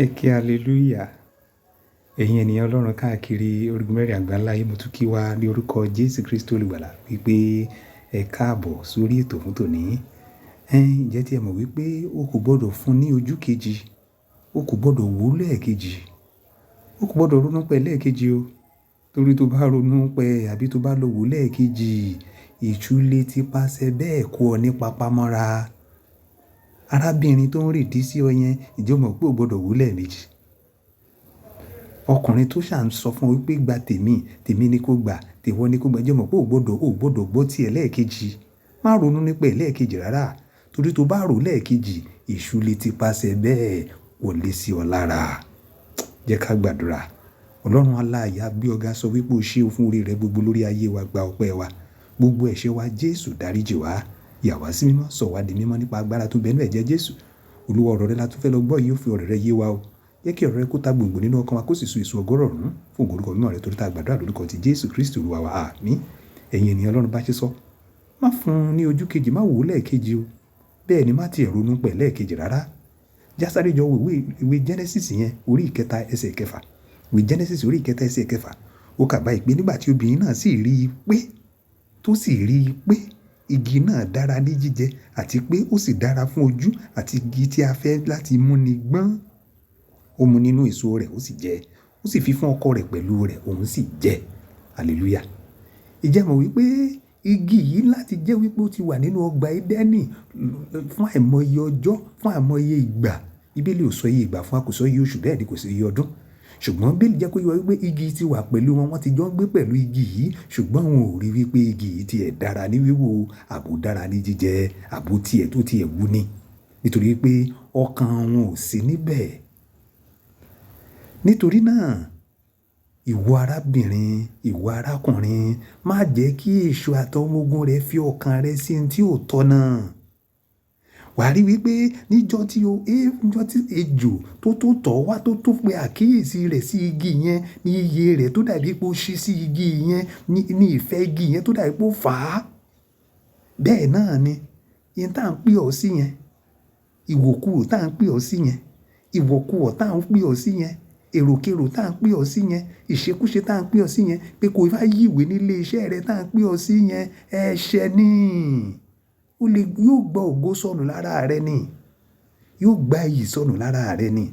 Ẹ ké hallelujah. Ẹ̀yin ènìyàn Ọlọ́run káàkiri orígun mẹ́rin àgbáláyé, mo tún kí wa ní orúkọ Jésù Kristi Olùgbàlà wípé ẹ káàbọ̀ sórí ètò fún tòní. Ǹjẹ́ tí ẹ mọ̀ wípé o kò gbọdọ̀ fún ní ojú kejì, o kò gbọdọ̀ wò lẹ́ẹ̀kejì, o kò gbọdọ̀ ronú pẹ̀ lẹ́ẹ̀kejì o. Torí tó bá ronú pẹ̀ àbí tó bá lọ wò lẹ́ẹ̀kejì, èṣù lè ti pasẹ̀ bẹ́ẹ̀ kó ọ ní papámọ́ra. Arábìnrin tó ń rìdí sí ọ yẹn, ǹjẹ́ o mọ̀ pé o gbọdọ̀ wò lẹ́ẹ̀mejì? Ọkùnrin tó ṣà ń sọ fún ọ wípé gba tèmi, tèmi ni kó gbà, tèwọ ni kó gbà, ǹjẹ́ o mọ̀ pé o gbọdọ̀ gbọ́ tí ẹ lẹ́ẹ̀kejì. Má ronú nípa ẹ̀ lẹ́ẹ̀kejì rárá. Torí tó bá rò lẹ́ẹ̀kejì, èṣù lè ti pasẹ̀ bẹ́ẹ̀ wọlé sí ọ lára. Jẹ́ ká gbàdúrà. Ọlọ́run alààyè a gbé ọ̀gá sọ wípé o ṣe o fún oore rẹ gbogbo lórí ayé wa, gba ọpẹ́ wa. Gbogbo ẹ̀ṣẹ̀ wa Jésù dáríjì wá. Yà wá sí mímọ́, sọ wá di mímọ́ nípa agbára tó bẹ́ẹ̀ nú ẹ̀jẹ̀ Jésù. Olúwa ọ̀rọ̀ rẹ la tún fẹ́ lọ gbọ́ yìí, ó fi ọ̀rọ̀ rẹ yé wa o. Jẹ́ kí ọ̀rọ̀ rẹ kó ta gbòǹgbò nínú ọkàn wa, kó sì so èso ọgọ́rọ̀rún fún ògo orúkọ mímọ́ rẹ, torí tá a gbàdúrà lórúkọ ti Jésù Kristi Olúwa wa. Àmín. Ẹ̀yin ènìyàn Ọlọ́run bá ṣe sọ, má fún un ní ojú kejì, má wò ó lẹ́ẹ̀kejì o. Bẹ́ẹ̀ ni má ti ẹ̀ ronú pẹ̀ lẹ́ẹ̀kejì rárá. Jásáré jọ wo ìwé Genesis yẹn orí ìkẹta ẹsẹ̀ kẹfà. Ìwé Genesis orí ìkẹta ẹsẹ̀ kẹfà. Ó kà báyìí pé nígbà tí obìnrin náà sì rí i pé, tó sì rí i pé igi náà dára ní jíjẹ àti pé ó sì dára fún ojú àti igi tí a fẹ́ láti mú ni gbọ́n. Ó mu nínú èso rẹ̀, ó sì jẹ, ó sì fi fún ọkọ rẹ̀ pẹ̀lú rẹ̀, òun sì jẹ. Hallelujah. Ìjẹ́ mọ̀ wípé igi yìí láti jẹ́ wípé ó ti wà nínú ọgbà Édẹ́nì fún àìmọye ọjọ́, fún àìmọye ìgbà. Bíbélì ò sọ iye ìgbà fún wa, kò sọ iye oṣù, bẹ́ẹ̀ ni kò sọ iye ọdún. Ṣùgbọ́n Bíbélì jẹ́ kó yé wa wípé igi ti wà pẹ̀lú wọn, wọ́n ti jọ ń gbé pẹ̀lú igi yìí, ṣùgbọ́n wọn ò rí wípé igi yìí ti ẹ̀ dára ní wíwò, àbò dára ní jíjẹ, àbò tiẹ̀ tó tiẹ̀ wú ni. Nítorí pé ọkàn wọn ò sí níbẹ̀. Nítorí náà, ìwọ arábìnrin, ìwọ arákùnrin, má jẹ́ kí èṣù àtọmọ ogun rẹ̀ fi ọkàn rẹ sí ohun tí ò tọ̀nà. Wà á rí wípé níjọ́ tí ejò tó tọ̀ wá tó pe àkíyèsí rẹ̀ sí igi yẹn, ní iye rẹ̀ tó dàbí pé ó ṣí sí igi yẹn, ní ìfẹ́ igi yẹn tó dàbí pé ó fà á. Bẹ́ẹ̀ náà ni, ìyẹn tá à ń pè ọ́ sí yẹn, ìwòkuwò tá à ń pè ọ́ sí yẹn, ìwọ̀kuwọ̀ tá à ń pè ọ́ sí yẹn, èròkérò tá à ń pè ọ́ sí yẹn, ìṣekúṣe tá à ń pè ọ́ sí yẹn, pé kò bá yí ìwé nílé iṣẹ́ rẹ tá à ń pè ọ́ sí yẹn, ẹ̀ṣẹ̀ ni. Yóò gba ògo sọnù lára rẹ ni. Yóò gba iyì sọnù lára rẹ ni.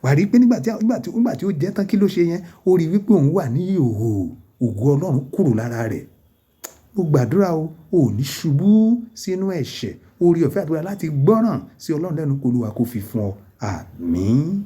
Wà á rí pé nígbà tí ó jẹ́ tán, kí ló ṣe yẹn? Ó rí wípé òun wà ní ìhòhò, ògo Ọlọ́run kúrò lára rẹ̀. Mo gbàdúrà o, ò ní ṣubú sínú ẹ̀ṣẹ̀. Oore ọ̀fẹ́ àti agbára láti gbọ́ràn sí Ọlọ́run lẹ́nu kó Olúwa kó fi fún ọ. Àmín.